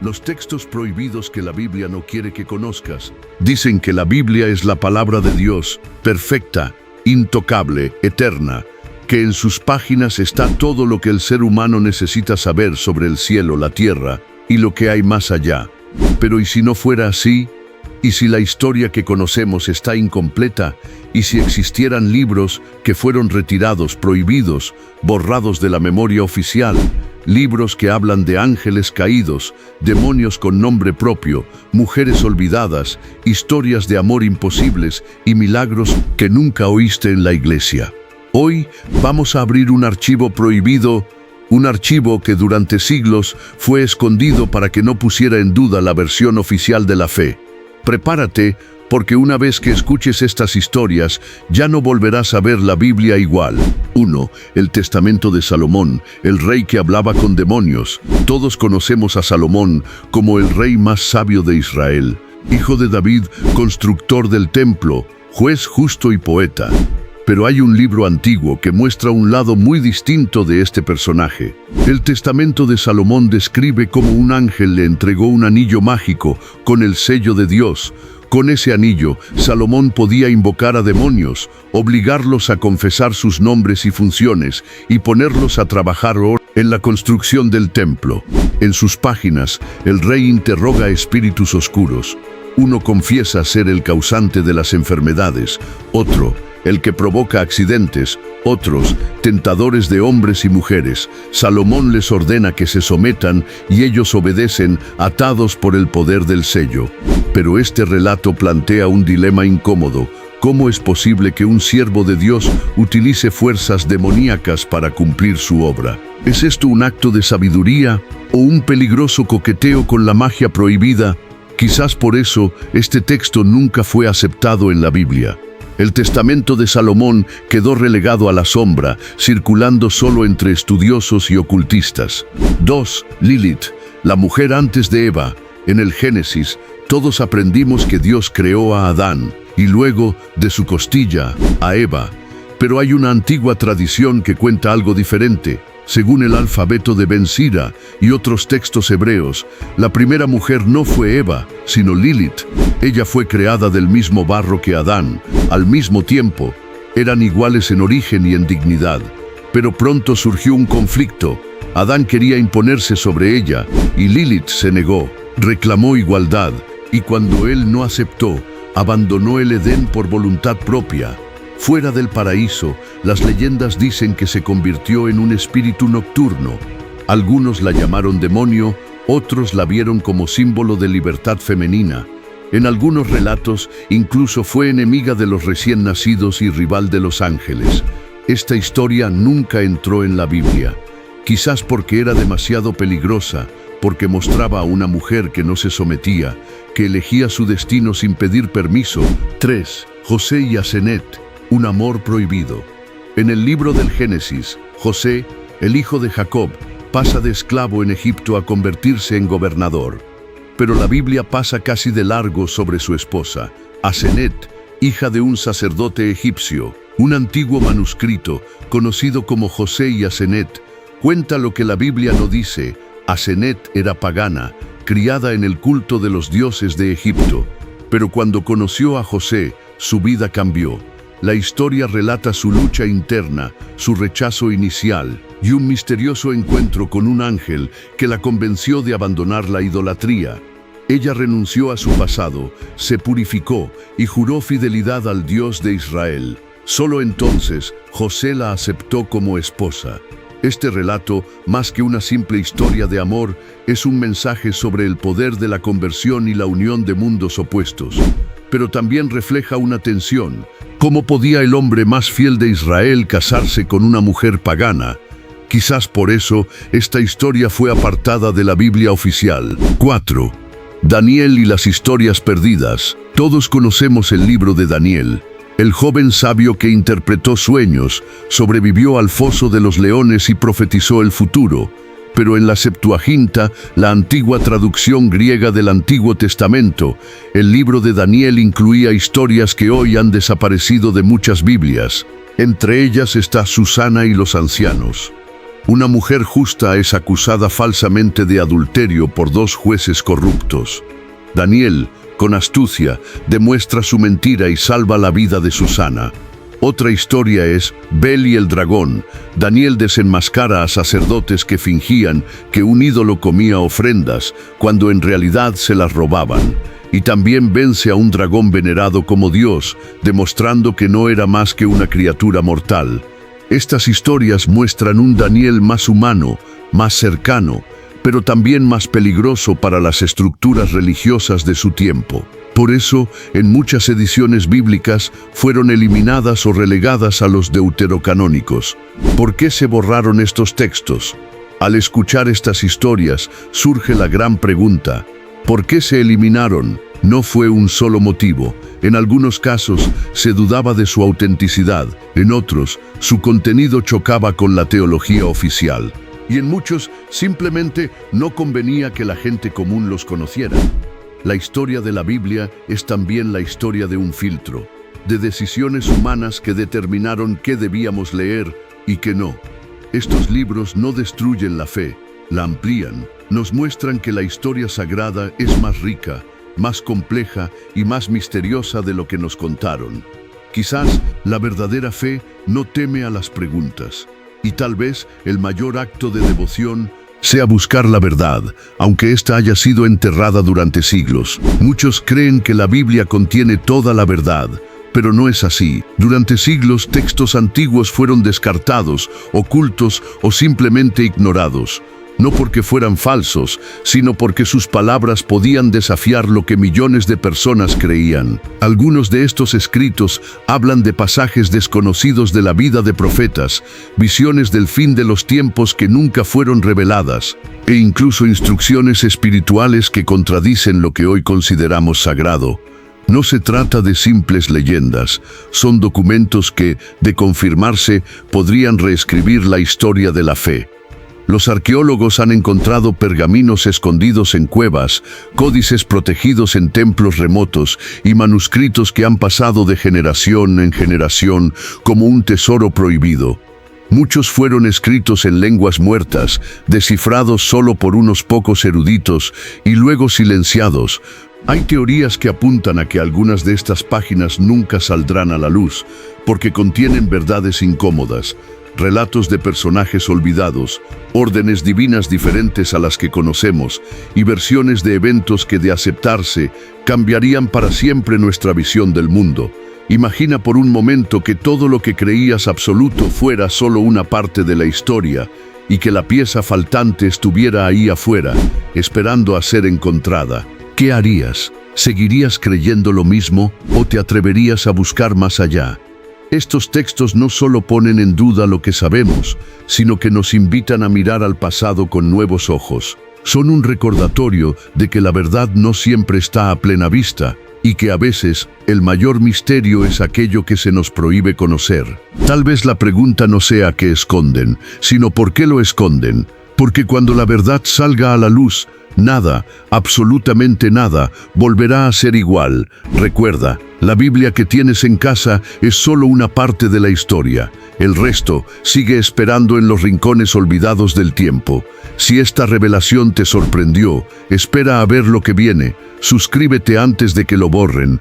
Los textos prohibidos que la Biblia no quiere que conozcas. Dicen que la Biblia es la palabra de Dios, perfecta, intocable, eterna, que en sus páginas está todo lo que el ser humano necesita saber sobre el cielo, la tierra y lo que hay más allá. Pero ¿y si no fuera así? ¿Y si la historia que conocemos está incompleta? ¿Y si existieran libros que fueron retirados, prohibidos, borrados de la memoria oficial? Libros que hablan de ángeles caídos, demonios con nombre propio, mujeres olvidadas, historias de amor imposibles y milagros que nunca oíste en la iglesia. Hoy vamos a abrir un archivo prohibido, un archivo que durante siglos fue escondido para que no pusiera en duda la versión oficial de la fe. Prepárate, porque una vez que escuches estas historias, ya no volverás a ver la Biblia igual. 1. El Testamento de Salomón, el rey que hablaba con demonios. Todos conocemos a Salomón como el rey más sabio de Israel, hijo de David, constructor del templo, juez justo y poeta. Pero hay un libro antiguo que muestra un lado muy distinto de este personaje. El Testamento de Salomón describe cómo un ángel le entregó un anillo mágico con el sello de Dios. Con ese anillo, Salomón podía invocar a demonios, obligarlos a confesar sus nombres y funciones y ponerlos a trabajar en la construcción del templo. En sus páginas, el rey interroga a espíritus oscuros. Uno confiesa ser el causante de las enfermedades, otro, el que provoca accidentes, otros, tentadores de hombres y mujeres. Salomón les ordena que se sometan y ellos obedecen, atados por el poder del sello. Pero este relato plantea un dilema incómodo. ¿Cómo es posible que un siervo de Dios utilice fuerzas demoníacas para cumplir su obra? ¿Es esto un acto de sabiduría o un peligroso coqueteo con la magia prohibida? Quizás por eso este texto nunca fue aceptado en la Biblia. El Testamento de Salomón quedó relegado a la sombra, circulando solo entre estudiosos y ocultistas. 2. Lilith, la mujer antes de Eva. En el Génesis, todos aprendimos que Dios creó a Adán y luego, de su costilla, a Eva. Pero hay una antigua tradición que cuenta algo diferente. Según el alfabeto de Ben Sira y otros textos hebreos, la primera mujer no fue Eva, sino Lilith. Ella fue creada del mismo barro que Adán. Al mismo tiempo, eran iguales en origen y en dignidad. Pero pronto surgió un conflicto. Adán quería imponerse sobre ella y Lilith se negó. Reclamó igualdad y cuando él no aceptó, abandonó el Edén por voluntad propia. Fuera del paraíso, las leyendas dicen que se convirtió en un espíritu nocturno. Algunos la llamaron demonio, otros la vieron como símbolo de libertad femenina. En algunos relatos, incluso fue enemiga de los recién nacidos y rival de los ángeles. Esta historia nunca entró en la Biblia. Quizás porque era demasiado peligrosa, porque mostraba a una mujer que no se sometía, que elegía su destino sin pedir permiso. 3. José y Asenet. Un amor prohibido. En el libro del Génesis, José, el hijo de Jacob, pasa de esclavo en Egipto a convertirse en gobernador. Pero la Biblia pasa casi de largo sobre su esposa, Asenet, hija de un sacerdote egipcio. Un antiguo manuscrito, conocido como José y Asenet, cuenta lo que la Biblia no dice. Asenet era pagana, criada en el culto de los dioses de Egipto. Pero cuando conoció a José, su vida cambió. La historia relata su lucha interna, su rechazo inicial y un misterioso encuentro con un ángel que la convenció de abandonar la idolatría. Ella renunció a su pasado, se purificó y juró fidelidad al Dios de Israel. Solo entonces José la aceptó como esposa. Este relato, más que una simple historia de amor, es un mensaje sobre el poder de la conversión y la unión de mundos opuestos. Pero también refleja una tensión. ¿Cómo podía el hombre más fiel de Israel casarse con una mujer pagana? Quizás por eso esta historia fue apartada de la Biblia oficial. 4. Daniel y las historias perdidas. Todos conocemos el libro de Daniel. El joven sabio que interpretó sueños, sobrevivió al foso de los leones y profetizó el futuro. Pero en la Septuaginta, la antigua traducción griega del Antiguo Testamento, el libro de Daniel incluía historias que hoy han desaparecido de muchas Biblias. Entre ellas está Susana y los ancianos. Una mujer justa es acusada falsamente de adulterio por dos jueces corruptos. Daniel, con astucia, demuestra su mentira y salva la vida de Susana. Otra historia es Bel y el dragón. Daniel desenmascara a sacerdotes que fingían que un ídolo comía ofrendas, cuando en realidad se las robaban. Y también vence a un dragón venerado como Dios, demostrando que no era más que una criatura mortal. Estas historias muestran un Daniel más humano, más cercano, pero también más peligroso para las estructuras religiosas de su tiempo. Por eso, en muchas ediciones bíblicas fueron eliminadas o relegadas a los deuterocanónicos. ¿Por qué se borraron estos textos? Al escuchar estas historias, surge la gran pregunta: ¿por qué se eliminaron? No fue un solo motivo. En algunos casos, se dudaba de su autenticidad. En otros, su contenido chocaba con la teología oficial. Y en muchos, simplemente no convenía que la gente común los conociera. La historia de la Biblia es también la historia de un filtro, de decisiones humanas que determinaron qué debíamos leer y qué no. Estos libros no destruyen la fe, la amplían, nos muestran que la historia sagrada es más rica, más compleja y más misteriosa de lo que nos contaron. Quizás la verdadera fe no teme a las preguntas, y tal vez el mayor acto de devoción sea buscar la verdad, aunque ésta haya sido enterrada durante siglos. Muchos creen que la Biblia contiene toda la verdad, pero no es así. Durante siglos, textos antiguos fueron descartados, ocultos o simplemente ignorados. No porque fueran falsos, sino porque sus palabras podían desafiar lo que millones de personas creían. Algunos de estos escritos hablan de pasajes desconocidos de la vida de profetas, visiones del fin de los tiempos que nunca fueron reveladas, e incluso instrucciones espirituales que contradicen lo que hoy consideramos sagrado. No se trata de simples leyendas, son documentos que, de confirmarse, podrían reescribir la historia de la fe. Los arqueólogos han encontrado pergaminos escondidos en cuevas, códices protegidos en templos remotos y manuscritos que han pasado de generación en generación como un tesoro prohibido. Muchos fueron escritos en lenguas muertas, descifrados solo por unos pocos eruditos y luego silenciados. Hay teorías que apuntan a que algunas de estas páginas nunca saldrán a la luz, porque contienen verdades incómodas, relatos de personajes olvidados, órdenes divinas diferentes a las que conocemos y versiones de eventos que, de aceptarse, cambiarían para siempre nuestra visión del mundo. Imagina por un momento que todo lo que creías absoluto fuera solo una parte de la historia y que la pieza faltante estuviera ahí afuera, esperando a ser encontrada. ¿Qué harías? ¿Seguirías creyendo lo mismo o te atreverías a buscar más allá? Estos textos no solo ponen en duda lo que sabemos, sino que nos invitan a mirar al pasado con nuevos ojos. Son un recordatorio de que la verdad no siempre está a plena vista y que a veces el mayor misterio es aquello que se nos prohíbe conocer. Tal vez la pregunta no sea qué esconden, sino por qué lo esconden. Porque cuando la verdad salga a la luz, nada, absolutamente nada, volverá a ser igual. Recuerda, la Biblia que tienes en casa es solo una parte de la historia. El resto sigue esperando en los rincones olvidados del tiempo. Si esta revelación te sorprendió, espera a ver lo que viene. Suscríbete antes de que lo borren.